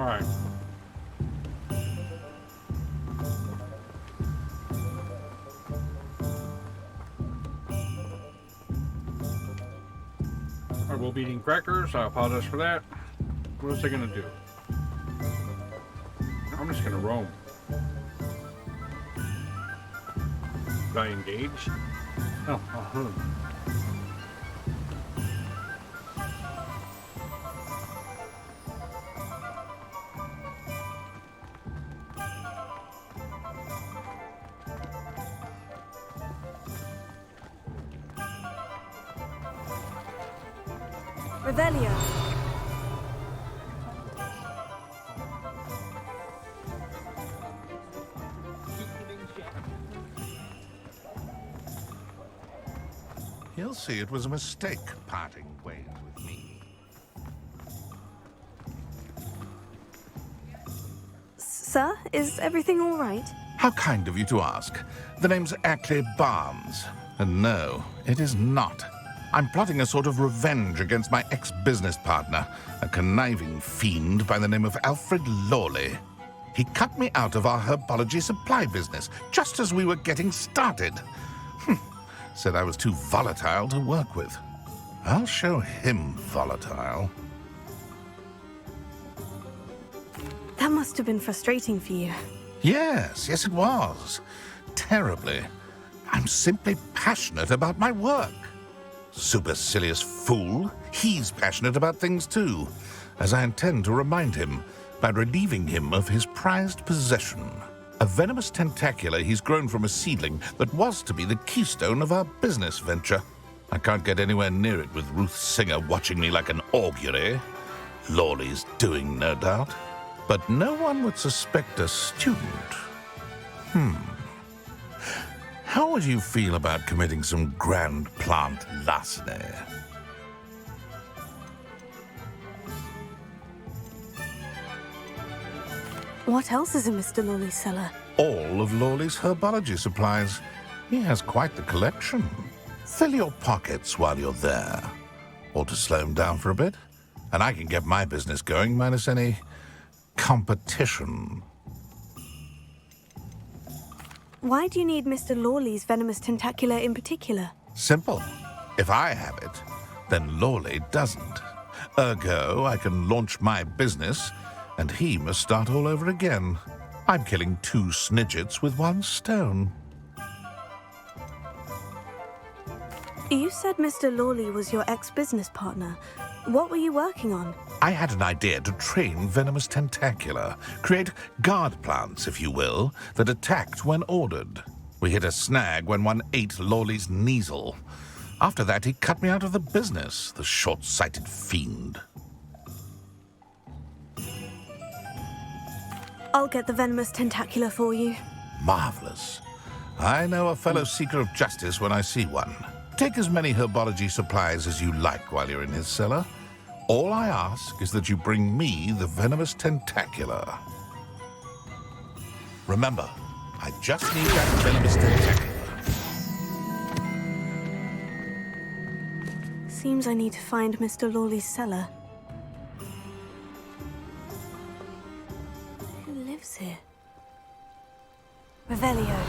Alright. I will be eating crackers. I apologize for that. What is I gonna do? I'm just gonna roam. Do I engage? Oh, Revelio. He'll see it was a mistake parting ways with me. Sir, is everything all right? How kind of you to ask. The name's Ackley Barnes. And no, it is not. I'm plotting a sort of revenge against my ex-business partner, a conniving fiend by the name of Alfred Lawley. He cut me out of our herbology supply business just as we were getting started. Said I was too volatile to work with. I'll show him volatile. That must have been frustrating for you. Yes, it was. Terribly. I'm simply passionate about my work. Supercilious fool. He's passionate about things too, as I intend to remind him by relieving him of his prized possession. A venomous tentacula he's grown from a seedling that was to be the keystone of our business venture. I can't get anywhere near it with Ruth Singer watching me like an augury. Lawley's doing, no doubt. But no one would suspect a student. How would you feel about committing some grand plant larceny? What else is in Mr. Lawley's cellar? All of Lawley's herbology supplies. He has quite the collection. Fill your pockets while you're there. Or to slow him down for a bit. And I can get my business going minus any competition. Why do you need Mr. Lawley's venomous tentacula in particular? Simple. If I have it, then Lawley doesn't. Ergo, I can launch my business, and he must start all over again. I'm killing 2 snidgets with 1 stone. You said Mr. Lawley was your ex-business partner. What were you working on? I had an idea to train venomous tentacula, create guard plants, if you will, that attacked when ordered. We hit a snag when one ate Lawley's Kneasel. After that, he cut me out of the business, the short-sighted fiend. I'll get the venomous tentacula for you. Marvelous. I know a fellow seeker of justice when I see one. Take as many herbology supplies as you like while you're in his cellar. All I ask is that you bring me the venomous tentacula. Remember, I just need that venomous tentacula. Seems I need to find Mr. Lawley's cellar. Who lives here? Revelio.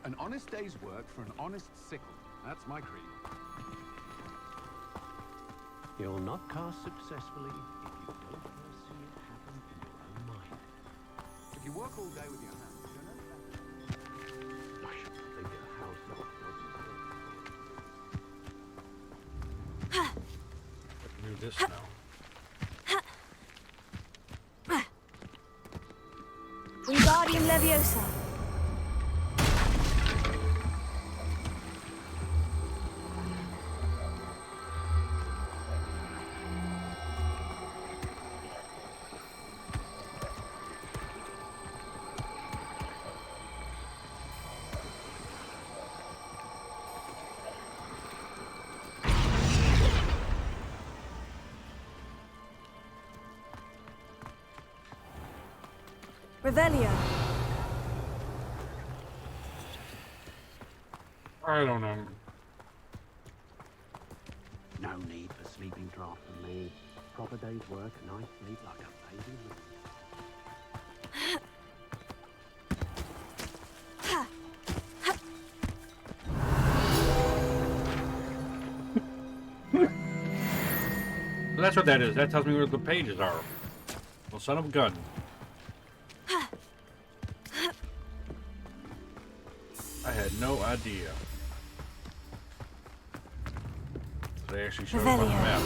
An honest day's work for an honest sickle. That's my creed. You'll not cast successfully if you don't first see it happen in your own mind. If you work all day with your hands, you're no better. I should probably get a house off I can do this now. Wingardium Leviosa. Revelio. I don't know. No need for sleeping draft for me. Proper day's work, and I sleep like a baby. So that's what that is. That tells me where the pages are. Well, son of a gun. I had no idea. They actually showed up on the map.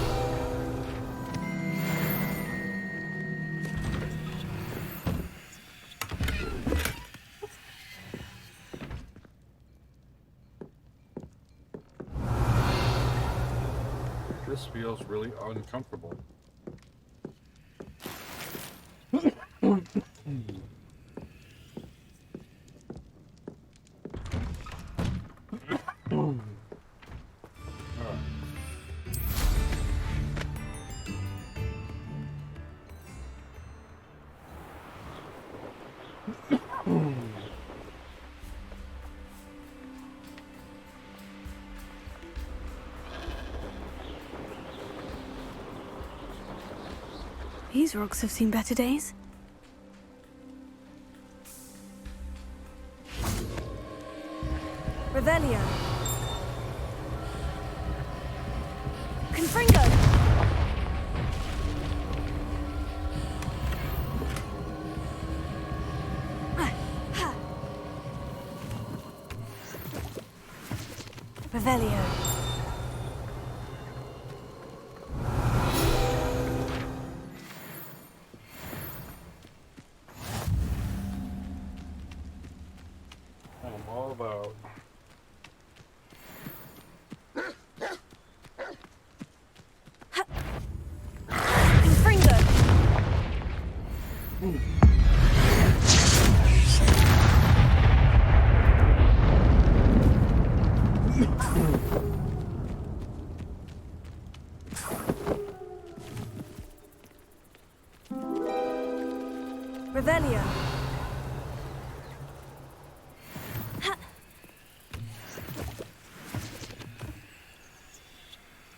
This feels really uncomfortable. These rocks have seen better days. Revelio. Confringo. Revelio. I'm all about. Confringo. Revelio.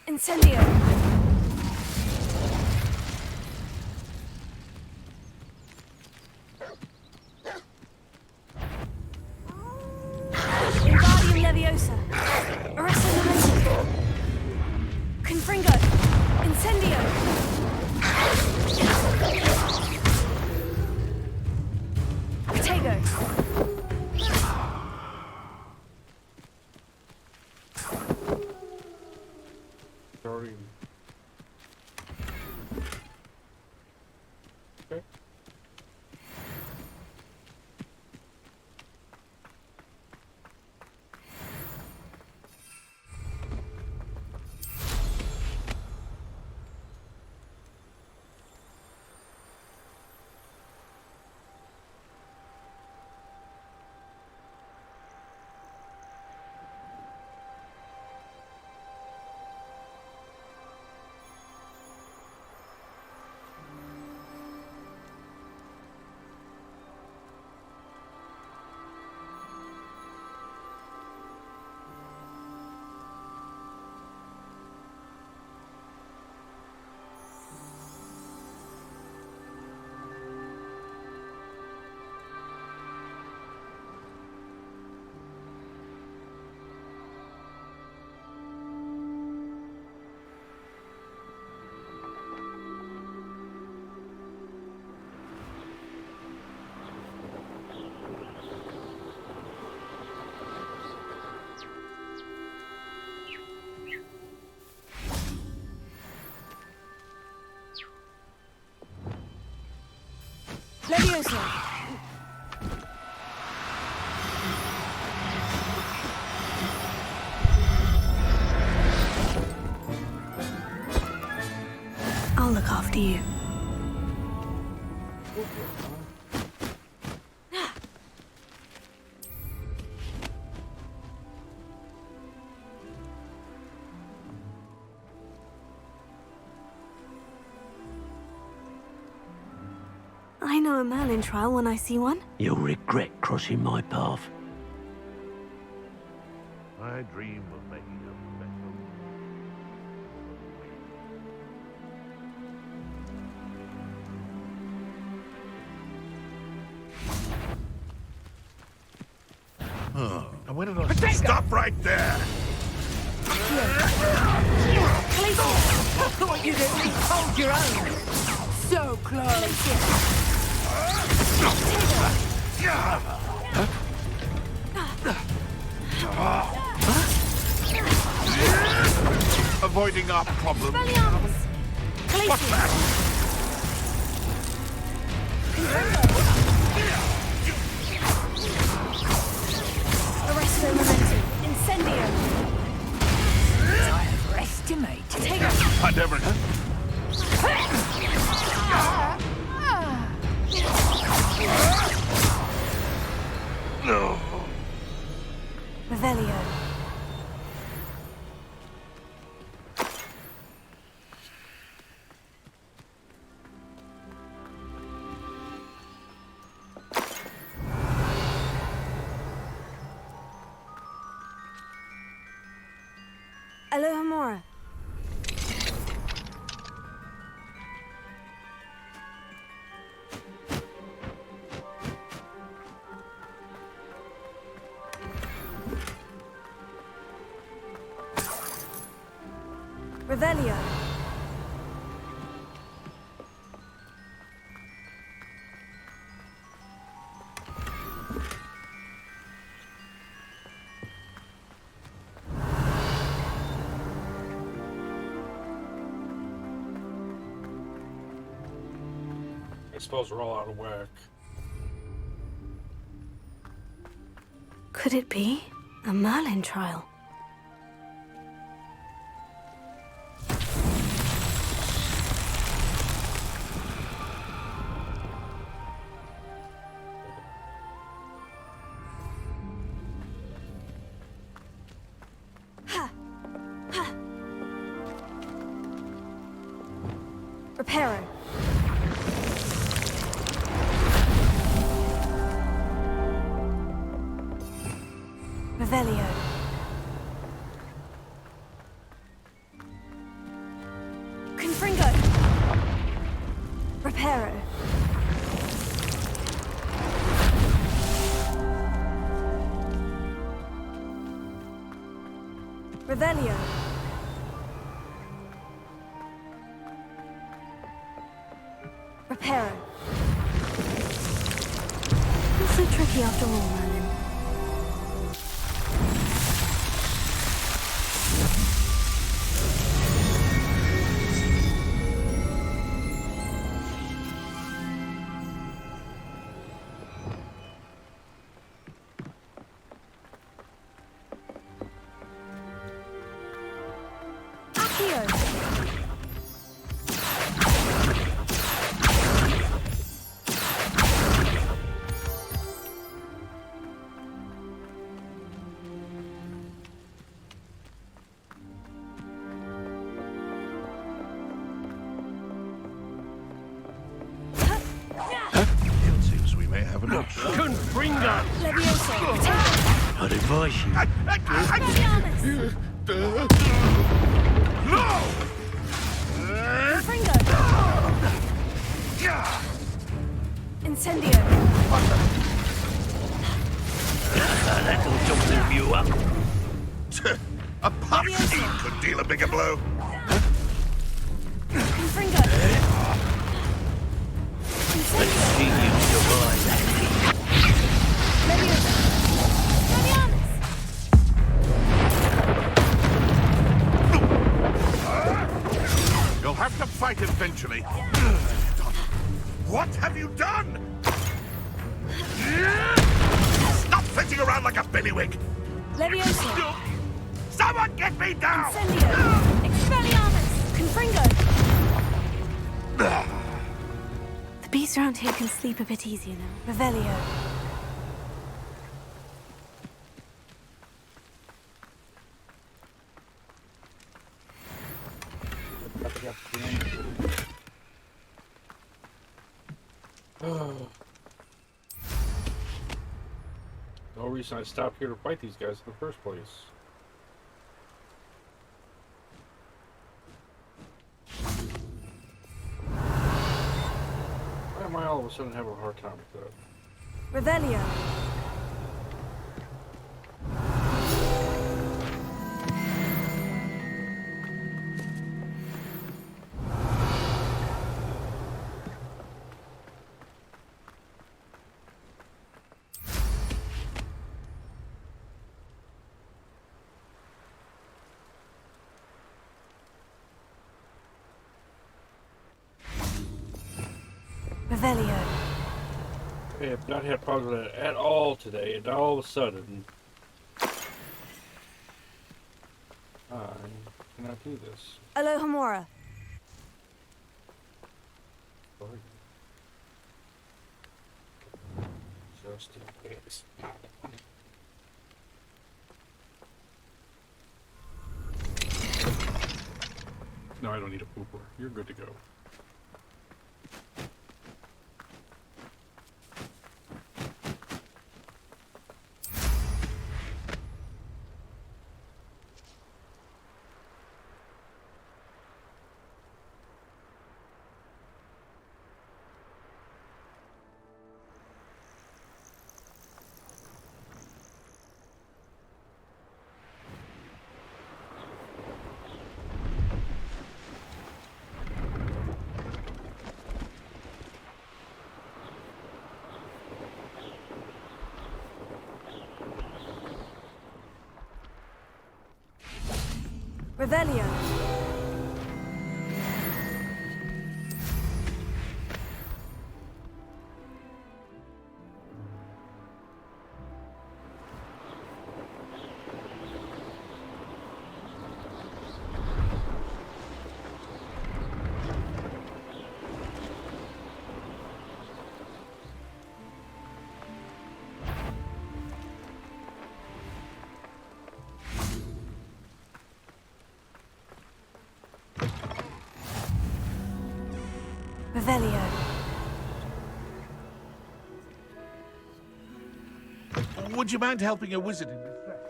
Incendio. Wingardium Leviosa. Arresto Momentum. Confringo. Incendio. Protego. Sorry. Okay. Leviosa. I'll look after you. I know a Merlin trial when I see one. You'll regret crossing my path. I dream of making a better. Oh, where did I stop right there? Thought you'd at least hold your own. So close. Avoiding our problem. Expelliarmus! What's that? Arresto momentum. Incendio. I overestimated. Take it. I never... No. Revelio. Alohomora. Revelio. I suppose we're all out of whack. Could it be a Merlin trial? Reparo. Revelio. Confringo. Reparo. Revelio. Reparo. Not so tricky after all, Merlin. Accio. It seems we may have an option. Confringo! Levioso. I'd advise you. Expelliarmus. No! Confringo. Incendio. That'll jump you up. A pop steam could deal a bigger blow. Confringo. Let's Incendio. see you survive that feat. Levioso. Expelliarmus. You'll have to fight eventually. What have you done? Stop sitting around like a billywig. Levioso. Someone get me down! Incendio. Expelliarmus. Confringo. The beasts around here can sleep a bit easier now. Revelio. No reason I stopped here to fight these guys in the first place. Why am I all of a sudden having a hard time with that? Revelio. Revelio. I have not had problems with it at all today, and all of a sudden, I cannot do this. Alohomora. Sorry. Just in case. No, I don't need a pooper. You're good to go. Revelio. Revelio. Would you mind helping a wizard in distress?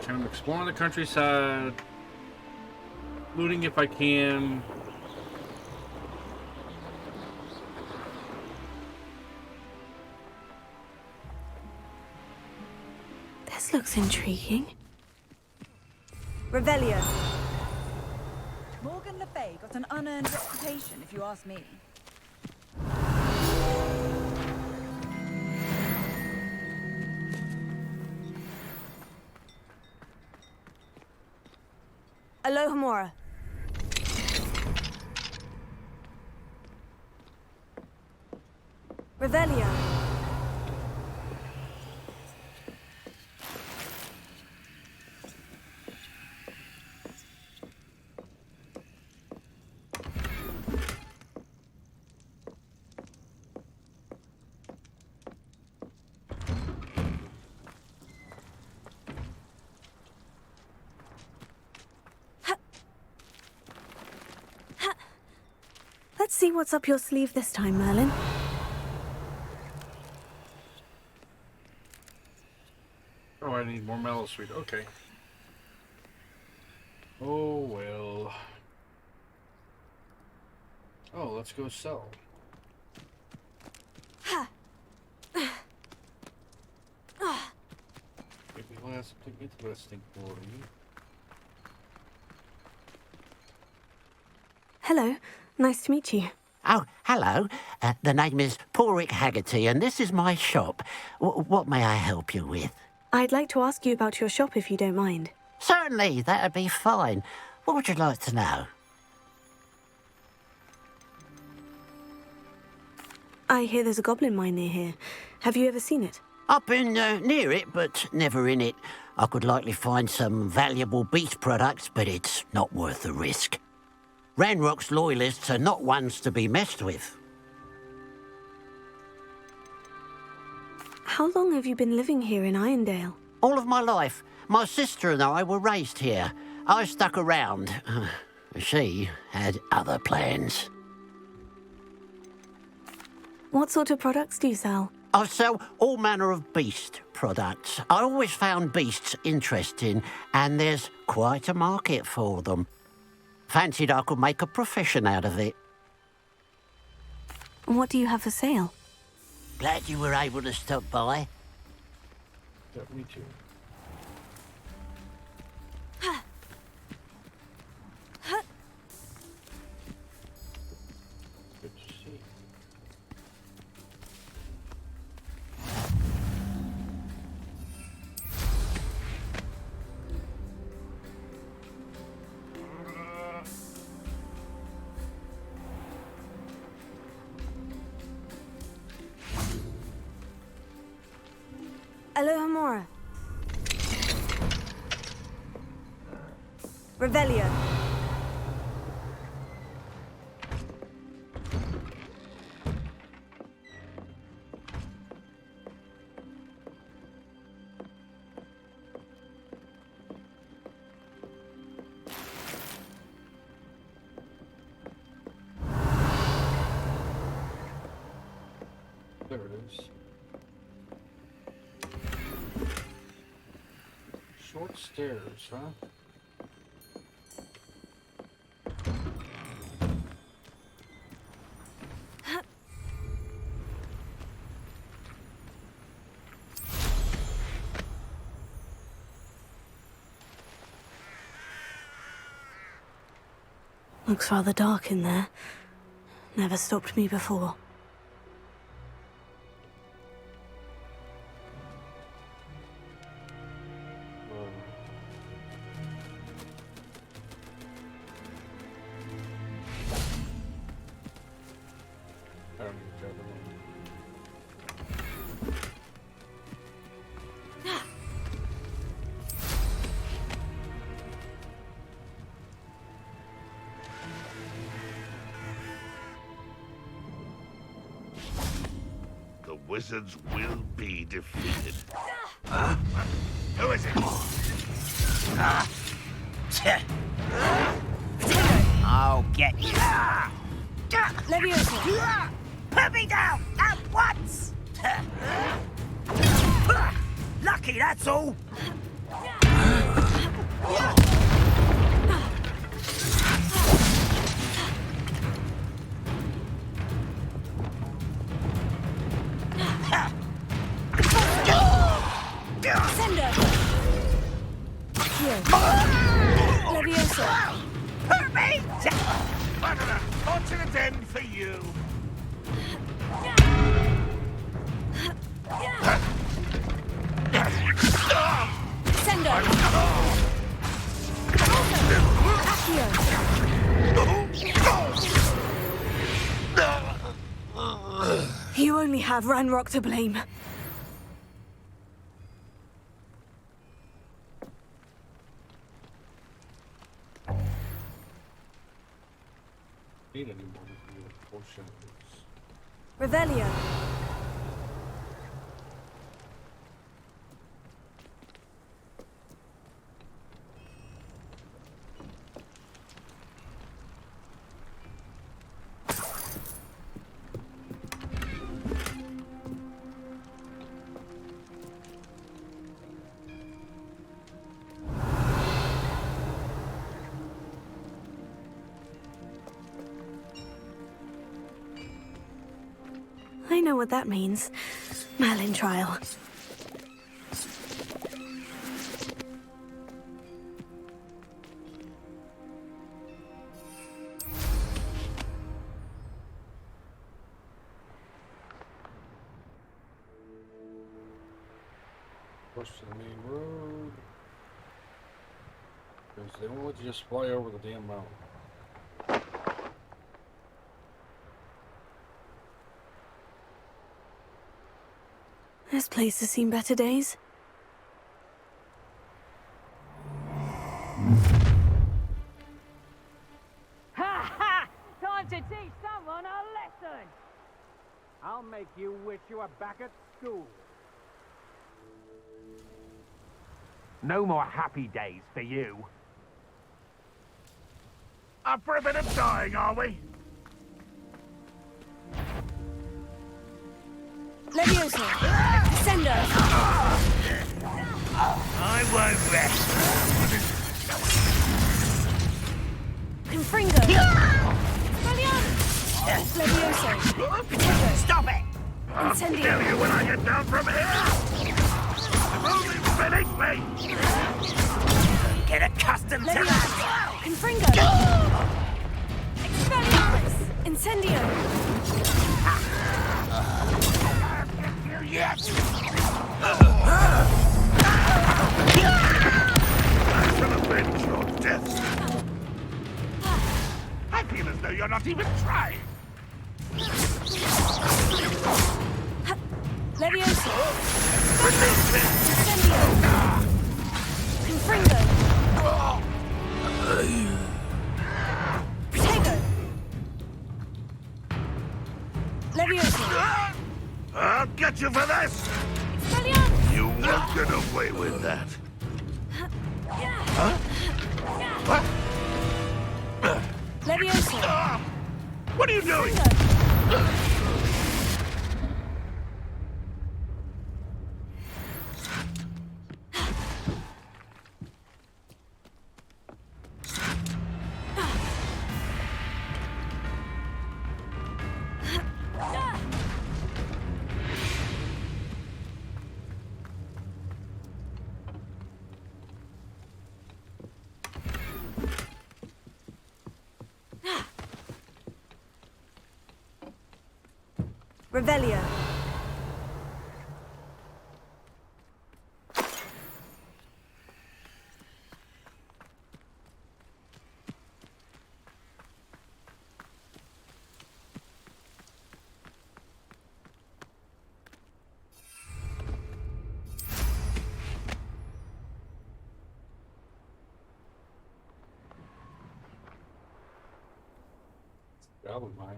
I'm exploring the countryside, looting if I can. This looks intriguing. Revelio. Morgan Le Fay got an unearned reputation, if you ask me. Alohomora. Revelio. Let's see what's up your sleeve this time, Merlin. Oh, I need more mellow sweet. Okay. Oh, well. Oh, let's go sell. Maybe we'll have something interesting for you. Hello. Nice to meet you. Oh, hello. The name is Porrick Haggerty, and this is my shop. What may I help you with? I'd like to ask you about your shop if you don't mind. Certainly, that'd be fine. What would you like to know? I hear there's a goblin mine near here. Have you ever seen it? I've been near it, but never in it. I could likely find some valuable beast products, but it's not worth the risk. Ranrock's loyalists are not ones to be messed with. How long have you been living here in Irondale? All of my life, my sister and I were raised here. I stuck around. She had other plans. What sort of products do you sell? I sell all manner of beast products. I always found beasts interesting, and there's quite a market for them. Fancied I could make a profession out of it. What do you have for sale? Glad you were able to stop by. Yeah, me too. Good to see. Alohomora. Revelio. There it is. Short stairs, huh? Looks rather dark in there. Never stopped me before. I don't need to cover them. The wizards will be defeated. Who is it? I'll get you. Leviosa. Put me down at once! Lucky, that's all. Sender. Here. Leviosa. Put me down! What an unfortunate end for you! Sender. Accio. You only have Ranrock to blame. Need any more potions. Revelio. I know what that means. Merlin trial. Push to the main road. Because they won't let you just fly over the damn mountain. This place has seen better days. Ha ha! Time to teach someone a lesson! I'll make you wish you were back at school. No more happy days for you. Up for a bit of dying, are we? Levioso! Descendo! I won't rest. Confringo! Levioso! Protego! Stop it! Incendio! you when I get down from here! Only finish me! Get accustomed to Levioso! that! Confringo! Expelliarmus! Incendio! Yes! I shall avenge your death. I feel as though you're not even trying. Levioso! Release me! Incendio! Confringo! Protego! Levioso! I'll get you for this! Expelliarmus! You won't get away with that. Huh? What? Levioso! What are you doing? Revelio. Goblin mine.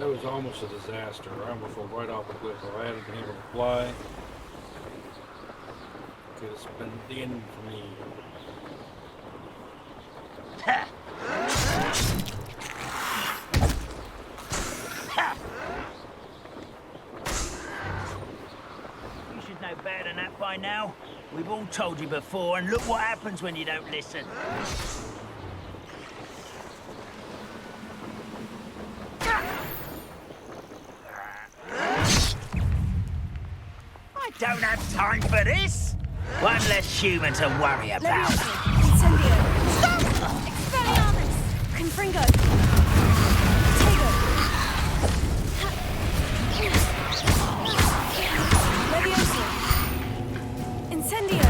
That was almost a disaster. I almost fell right off the cliff. If I hadn't been able to fly, could have been the end for me. You should know better than that by now. We've all told you before, and look what happens when you don't listen. I don't have time for this. One less human to worry about. Levioso. Incendio. Stop! Expelliarmus! Confringo. Protego. Levioso. Incendio.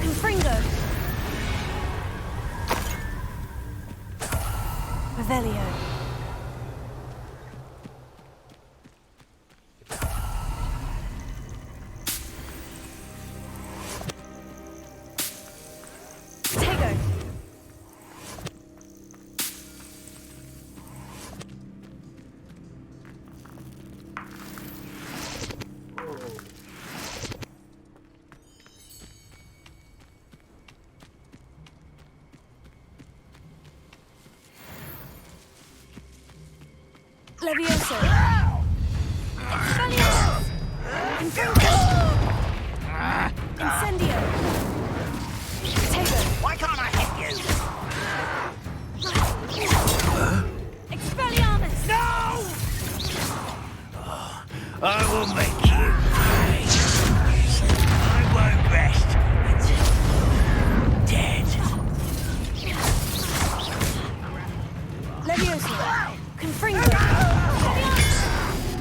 Confringo. Revelio. Protego. Levioso. Expelliarmus. Confringo. Incendio. Protego. Why can't I hit you? Expelliarmus. No! I will make you pay. I won't rest until you're dead. Levioso. Confringo.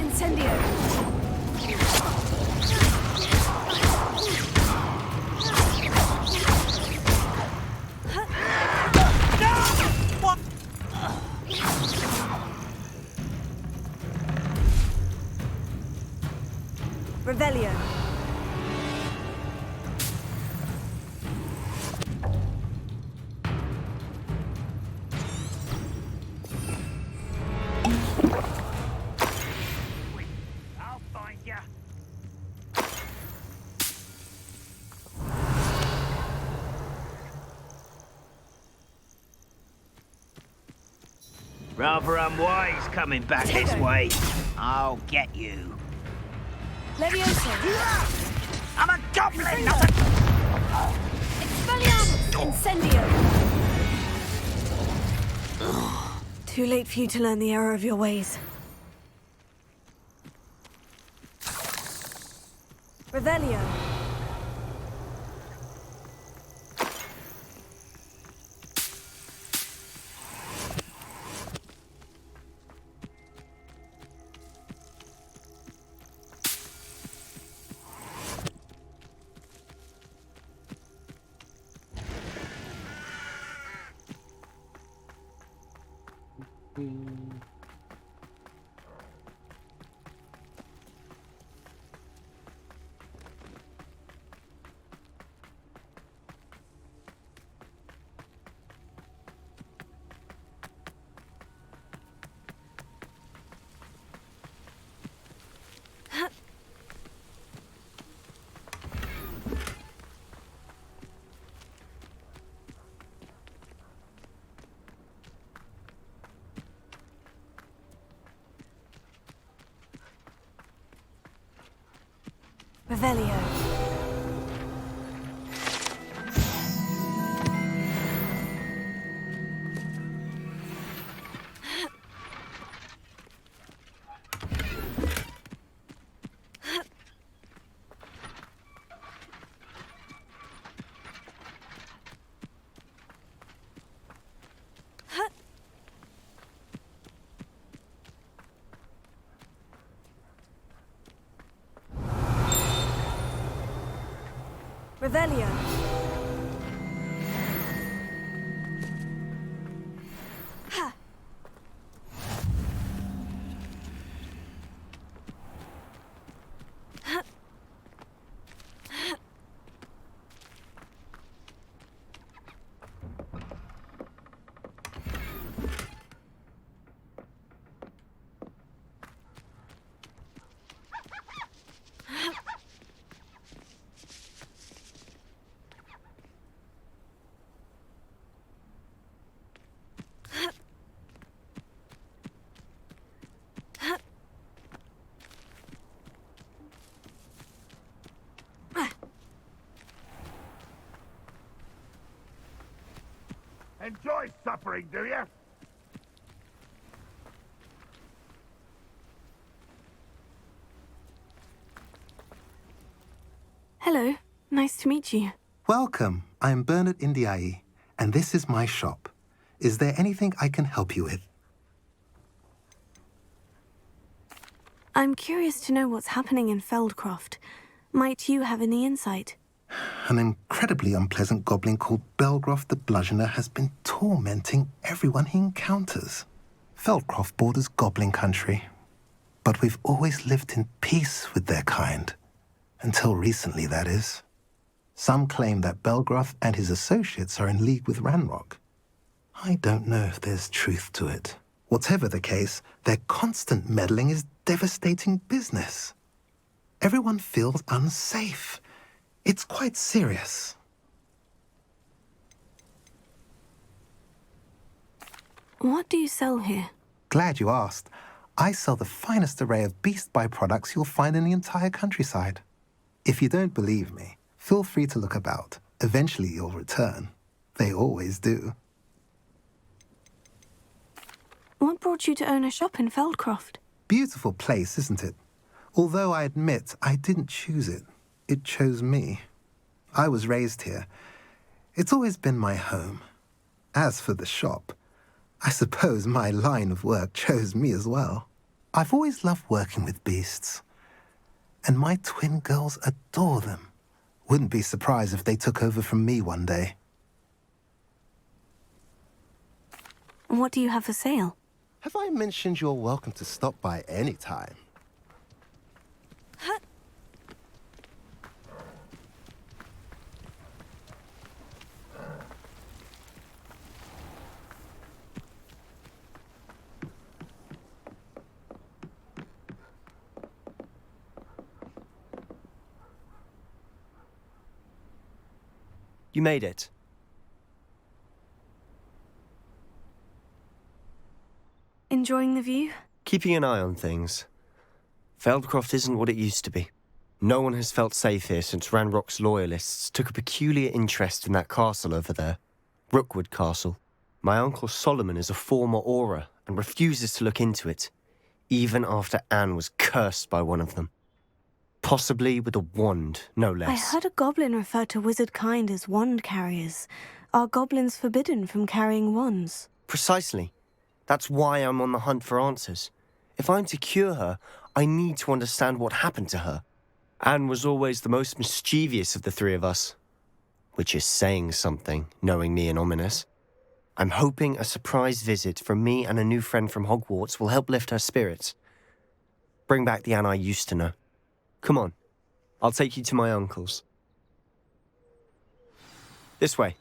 Incendio. Rather unwise coming back this way. I'll get you. Levioso. I'm a goblin, not a... Expelliarmus. Incendio. Too late for you to learn the error of your ways. Revelio. Revelio. Revelio. Ha! Enjoy suffering, do you? Hello. Nice to meet you. Welcome. I'm Bernard Indiai, and this is my shop. Is there anything I can help you with? I'm curious to know what's happening in Feldcroft. Might you have any insight? An incredibly unpleasant goblin called Belgroth the Bludgeoner has been tormenting everyone he encounters. Feldcroft borders goblin country, but we've always lived in peace with their kind. Until recently, that is. Some claim that Belgroth and his associates are in league with Ranrock. I don't know if there's truth to it. Whatever the case, their constant meddling is devastating business. Everyone feels unsafe. It's quite serious. What do you sell here? Glad you asked. I sell the finest array of beast byproducts you'll find in the entire countryside. If you don't believe me, feel free to look about. Eventually you'll return. They always do. What brought you to own a shop in Feldcroft? Beautiful place, isn't it? Although I admit I didn't choose it. It chose me. I was raised here. It's always been my home. As for the shop, I suppose my line of work chose me as well. I've always loved working with beasts. And my twin girls adore them. Wouldn't be surprised if they took over from me one day. What do you have for sale? Have I mentioned you're welcome to stop by any time? You made it. Enjoying the view? Keeping an eye on things. Feldcroft isn't what it used to be. No one has felt safe here since Ranrock's loyalists took a peculiar interest in that castle over there. Rookwood Castle. My uncle Solomon is a former Auror and refuses to look into it, even after Anne was cursed by one of them. Possibly with a wand, no less. I heard a goblin refer to wizard kind as wand carriers. Are goblins forbidden from carrying wands? Precisely. That's why I'm on the hunt for answers. If I'm to cure her, I need to understand what happened to her. Anne was always the most mischievous of the three of us. Which is saying something, knowing me and Ominous. I'm hoping a surprise visit from me and a new friend from Hogwarts will help lift her spirits. Bring back the Anne I used to know. Come on, I'll take you to my uncle's. This way.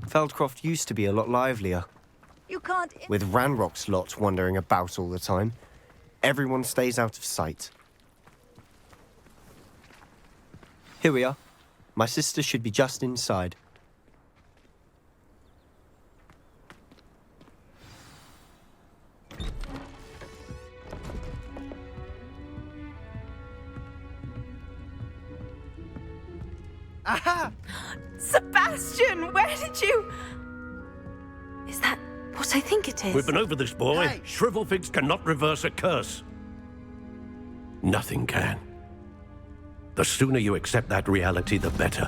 Feldcroft used to be a lot livelier. You can't... With Ranrock's lot wandering about all the time. Everyone stays out of sight. Here we are. My sister should be just inside. Aha! Sebastian, where did you... Is that what I think it is? We've been over this, boy. Hey. Shrivelfigs cannot reverse a curse. Nothing can. The sooner you accept that reality, the better.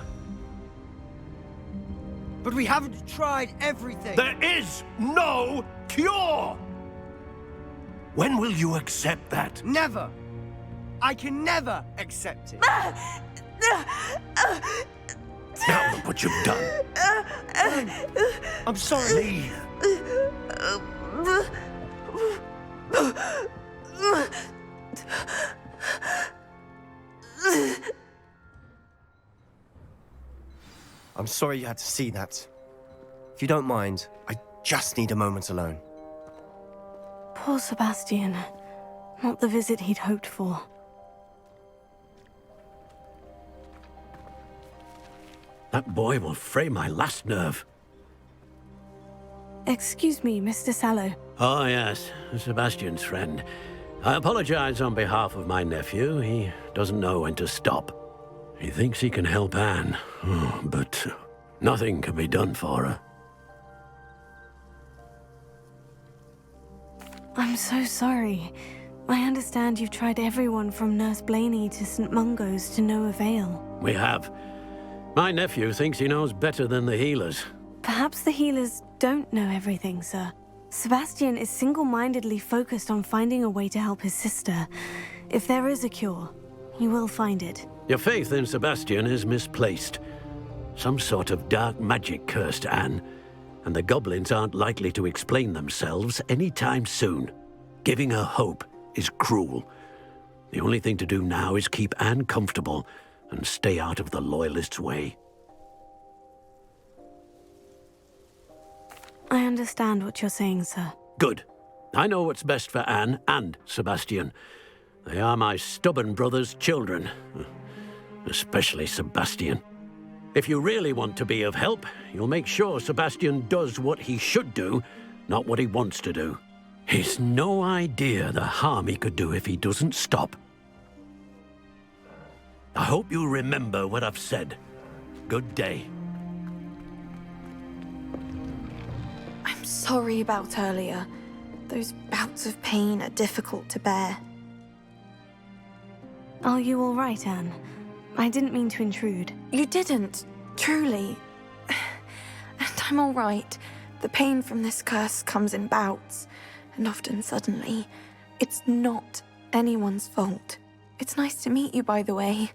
But we haven't tried everything. There is no cure! When will you accept that? Never. I can never accept it. Now look what you've done. I'm sorry. Leave. I'm sorry you had to see that. If you don't mind, I just need a moment alone. Poor Sebastian. Not the visit he'd hoped for. That boy will fray my last nerve. Excuse me, Mr. Sallow. Oh, yes, Sebastian's friend. I apologize on behalf of my nephew. He doesn't know when to stop. He thinks he can help Anne, but nothing can be done for her. I'm so sorry. I understand you've tried everyone from Nurse Blaney to St. Mungo's to no avail. We have. My nephew thinks he knows better than the healers. Perhaps the healers don't know everything, sir. Sebastian is single-mindedly focused on finding a way to help his sister. If there is a cure, he will find it. Your faith in Sebastian is misplaced. Some sort of dark magic cursed Anne, and the goblins aren't likely to explain themselves anytime soon. Giving her hope is cruel. The only thing to do now is keep Anne comfortable and stay out of the Loyalists' way. I understand what you're saying, sir. Good. I know what's best for Anne and Sebastian. They are my stubborn brother's children. Especially Sebastian. If you really want to be of help, you'll make sure Sebastian does what he should do, not what he wants to do. He's no idea the harm he could do if he doesn't stop. I hope you remember what I've said. Good day. I'm sorry about earlier. Those bouts of pain are difficult to bear. Are you all right, Anne? I didn't mean to intrude. You didn't, truly. And I'm all right. The pain from this curse comes in bouts, and often suddenly. It's not anyone's fault. It's nice to meet you, by the way.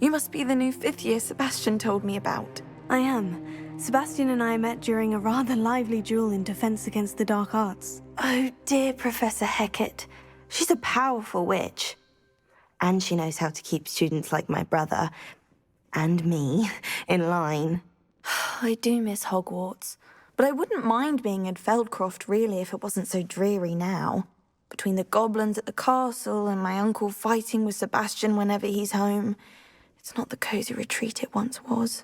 You must be the new 5th year Sebastian told me about. I am. Sebastian and I met during a rather lively duel in defense against the dark arts. Oh, dear Professor Hecat. She's a powerful witch. And she knows how to keep students like my brother, and me, in line. I do miss Hogwarts, but I wouldn't mind being in Feldcroft, really, if it wasn't so dreary now. Between the goblins at the castle and my uncle fighting with Sebastian whenever he's home, It's not the cozy retreat it once was.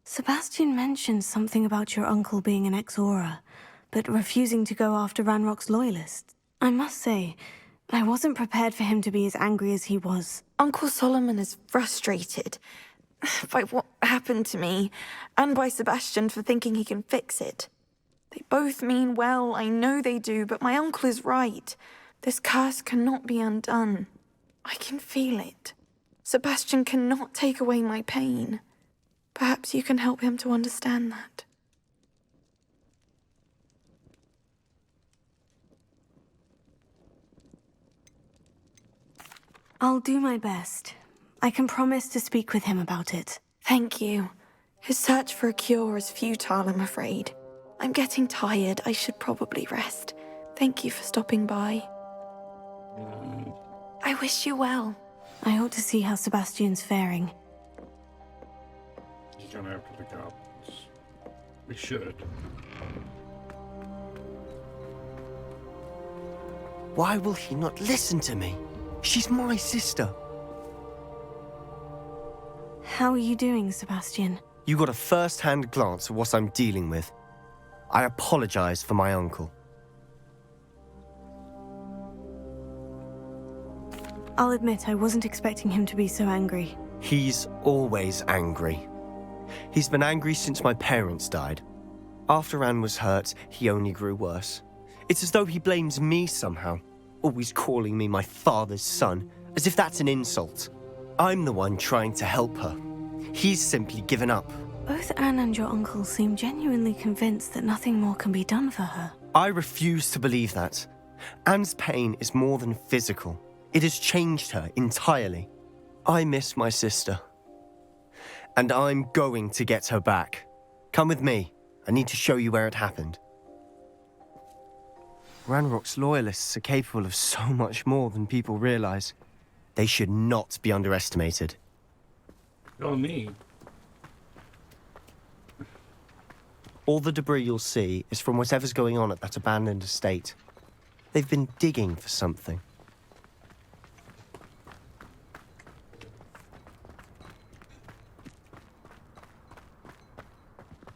Sebastian mentioned something about your uncle being an ex-Aura, but refusing to go after Ranrock's loyalists. I must say, I wasn't prepared for him to be as angry as he was. Uncle Solomon is frustrated by what happened to me, and by Sebastian for thinking he can fix it. They both mean well, I know they do, but my uncle is right. This curse cannot be undone. I can feel it. Sebastian cannot take away my pain. Perhaps you can help him to understand that. I'll do my best. I can promise to speak with him about it. Thank you. His search for a cure is futile, I'm afraid. I'm getting tired. I should probably rest. Thank you for stopping by. I wish you well. I ought to see how Sebastian's faring. He's going after the goblins. We should. Why will he not listen to me? She's my sister. How are you doing, Sebastian? You got a first-hand glance at what I'm dealing with. I apologize for my uncle. I'll admit I wasn't expecting him to be so angry. He's always angry. He's been angry since my parents died. After Anne was hurt, he only grew worse. It's as though he blames me somehow, always calling me my father's son, as if that's an insult. I'm the one trying to help her. He's simply given up. Both Anne and your uncle seem genuinely convinced that nothing more can be done for her. I refuse to believe that. Anne's pain is more than physical. It has changed her entirely. I miss my sister. And I'm going to get her back. Come with me. I need to show you where it happened. Ranrock's loyalists are capable of so much more than people realize. They should not be underestimated. Go me. All the debris you'll see is from whatever's going on at that abandoned estate. They've been digging for something.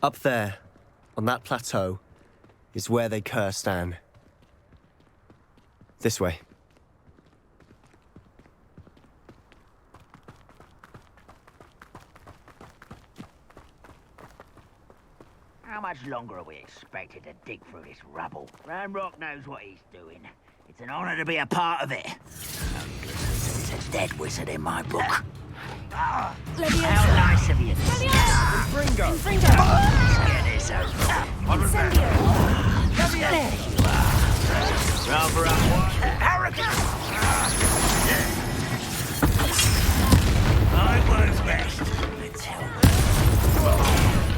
Up there, on that plateau, is where they cursed Anne. This way. How much longer are we expected to dig through this rubble? Ranrock knows what he's doing. It's an honor to be a part of it. He's a dead wizard in my book. How nice of you. Fringo! Let's get this over. There you are. Rather arrogant. I won't rest until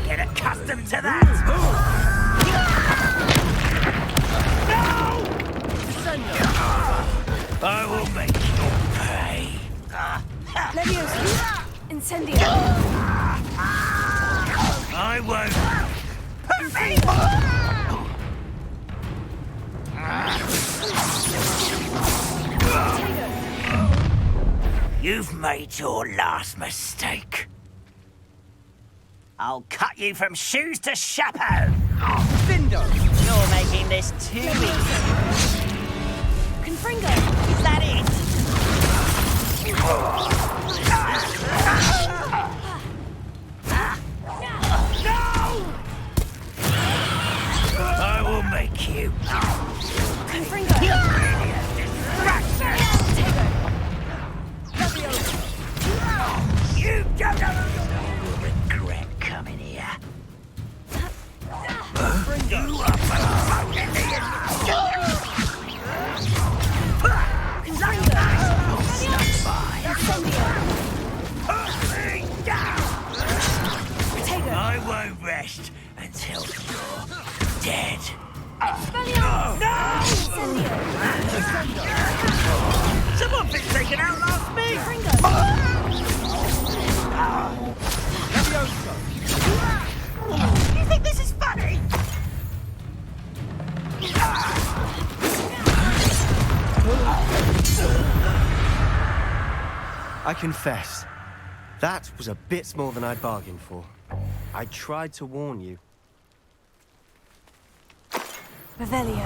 get accustomed to that. No! I will make you pay. Leviosa! Incendio! I won't. You've made your last mistake. I'll cut you from shoes to chapeau. Vindo! You're making this too easy. Confringo! Is that it? No! I will make you. Confringo! You don't regret coming here. You are I won't rest until you're dead. No! Someone's been taken out last week! You think this is funny? I confess, That was a bit more than I'd bargained for. I tried to warn you. Revelio.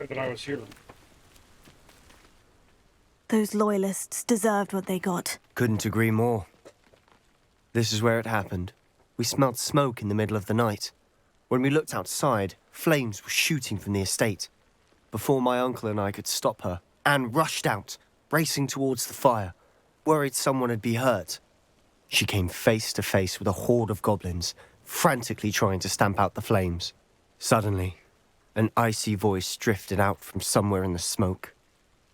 That I was here. Those loyalists deserved what they got. Couldn't agree more. This is where it happened. We smelled smoke in the middle of the night. When we looked outside, flames were shooting from the estate. Before my uncle and I could stop her, Anne rushed out, racing towards the fire, worried someone had been hurt. She came face to face with a horde of goblins, frantically trying to stamp out the flames. Suddenly, an icy voice drifted out from somewhere in the smoke.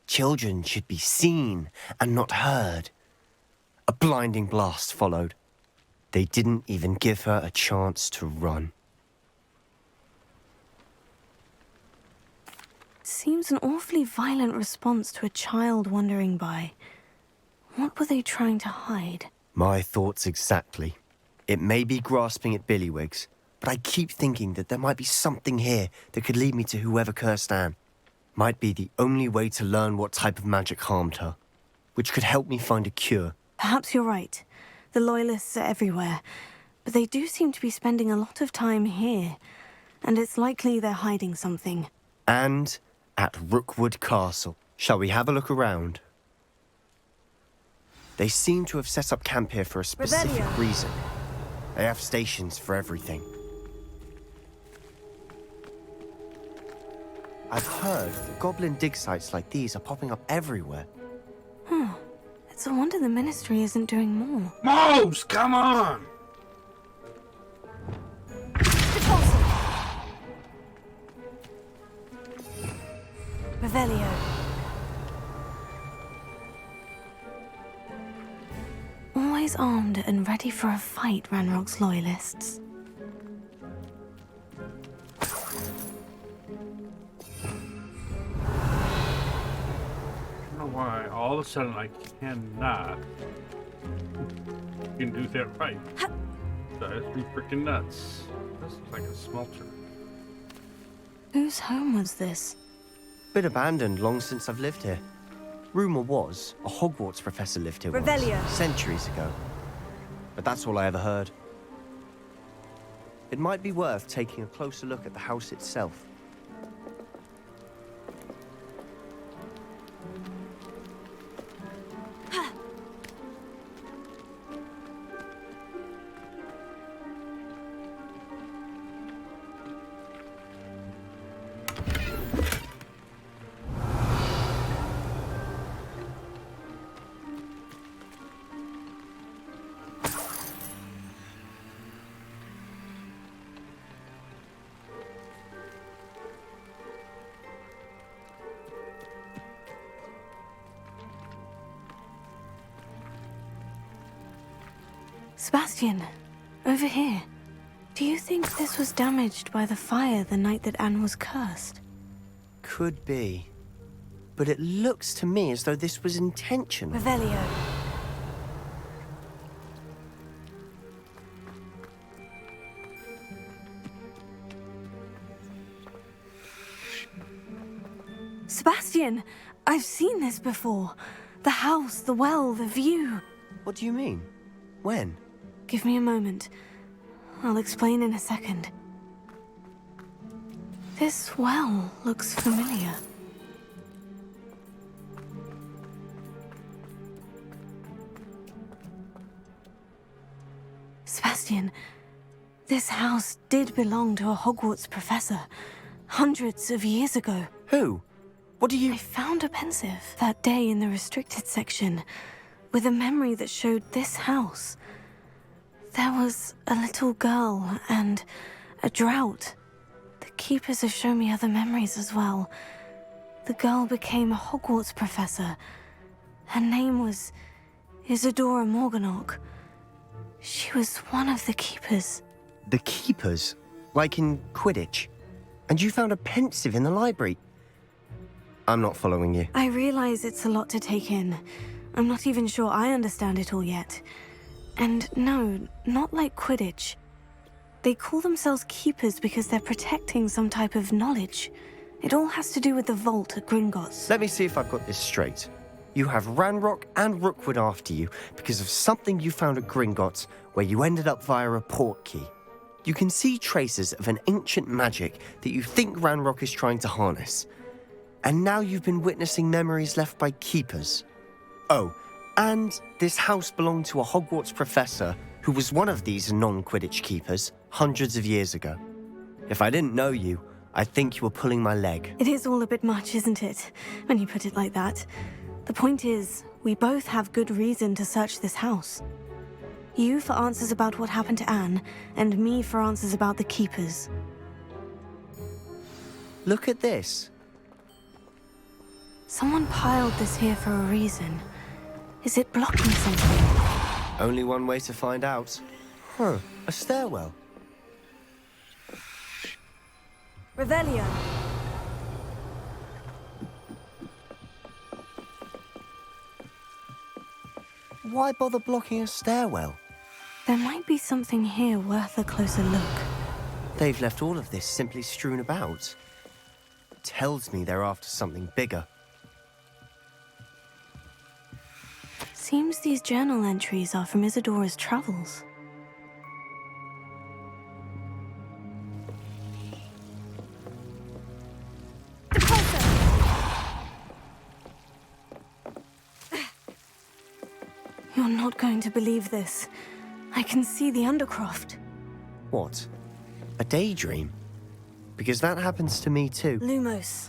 Children should be seen and not heard. A blinding blast followed. They didn't even give her a chance to run. Seems an awfully violent response to a child wandering by. What were they trying to hide? My thoughts exactly. It may be grasping at Billywigs, but I keep thinking that there might be something here that could lead me to whoever cursed Anne. Might be the only way to learn what type of magic harmed her, which could help me find a cure. Perhaps you're right. The Loyalists are everywhere, but they do seem to be spending a lot of time here, and it's likely they're hiding something. And at Rookwood Castle. Shall we have a look around? They seem to have set up camp here for a specific reason. They have stations for everything. I've heard that goblin dig sites like these are popping up everywhere. It's a wonder the Ministry isn't doing more. Mose, come on! Revelio. Always armed and ready for a fight, Ranrock's Loyalists. Why all of a sudden I cannot can do that right. Drives me freaking nuts. This is like a smelter. Whose home was this? Been abandoned long since I've lived here. Rumour was a Hogwarts professor lived here Revelio. once, centuries ago. But that's all I ever heard. It might be worth taking a closer look at the house itself. Sebastian, over here. Do you think this was damaged by the fire the night that Anne was cursed? Could be. But it looks to me as though this was intentional. Revelio. Sebastian, I've seen this before. The house, the well, the view. What do you mean? When? Give me a moment. I'll explain in a second. This well looks familiar. Sebastian, this house did belong to a Hogwarts professor, hundreds of years ago. Who? What do you... I found a pensive that day in the restricted section, with a memory that showed this house. There was a little girl and a drought. The keepers have shown me other memories as well. The girl became a Hogwarts professor. Her name was Isadora Morganach. She was one of the keepers. The keepers? Like in Quidditch? And you found a pensive in the library? I'm not following you. I realize it's a lot to take in. I'm not even sure I understand it all yet. And no, not like Quidditch. They call themselves keepers because they're protecting some type of knowledge. It all has to do with the vault at Gringotts. Let me see if I've got this straight. You have Ranrock and Rookwood after you because of something you found at Gringotts where you ended up via a port key. You can see traces of an ancient magic that you think Ranrock is trying to harness. And now you've been witnessing memories left by keepers. Oh, and this house belonged to a Hogwarts professor who was one of these non-Quidditch keepers hundreds of years ago. If I didn't know you, I'd think you were pulling my leg. It is all a bit much, isn't it, when you put it like that? The point is, we both have good reason to search this house. You for answers about what happened to Anne, and me for answers about the keepers. Look at this. Someone piled this here for a reason. Is it blocking something? Only one way to find out. Huh, a stairwell. Revelio. Why bother blocking a stairwell? There might be something here worth a closer look. They've left all of this simply strewn about. Tells me they're after something bigger. Seems these journal entries are from Isadora's travels. You're not going to believe this. I can see the Undercroft. What? A daydream? Because that happens to me too. Lumos.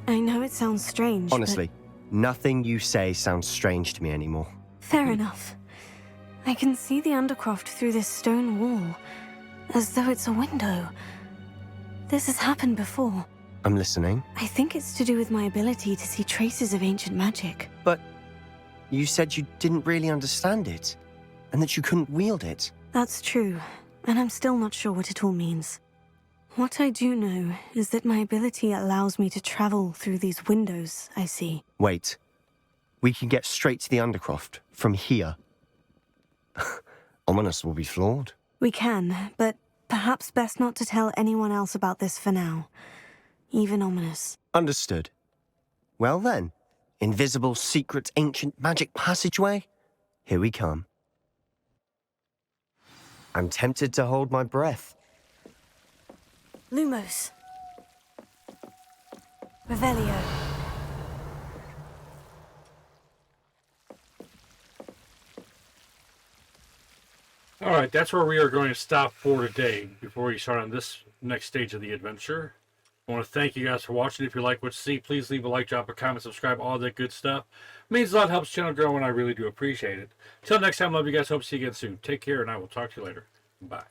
I know it sounds strange, Honestly, nothing you say sounds strange to me anymore. Fair enough. I can see the Undercroft through this stone wall, as though it's a window. This has happened before. I'm listening. I think it's to do with my ability to see traces of ancient magic. But you said you didn't really understand it, and that you couldn't wield it. That's true, and I'm still not sure what it all means. What I do know is that my ability allows me to travel through these windows I see. Wait. We can get straight to the Undercroft from here. Ominous will be flawed. We can, but perhaps best not to tell anyone else about this for now. Even Ominous. Understood. Well then, invisible, secret, ancient magic passageway? Here we come. I'm tempted to hold my breath. Lumos. Revelio. Alright, that's where we are going to stop for today before we start on this next stage of the adventure. I want to thank you guys for watching. If you like what you see, please leave a like, drop a comment, subscribe, all that good stuff. It means a lot, helps the channel grow, and I really do appreciate it. Till next time, love you guys. Hope to see you again soon. Take care, and I will talk to you later. Bye.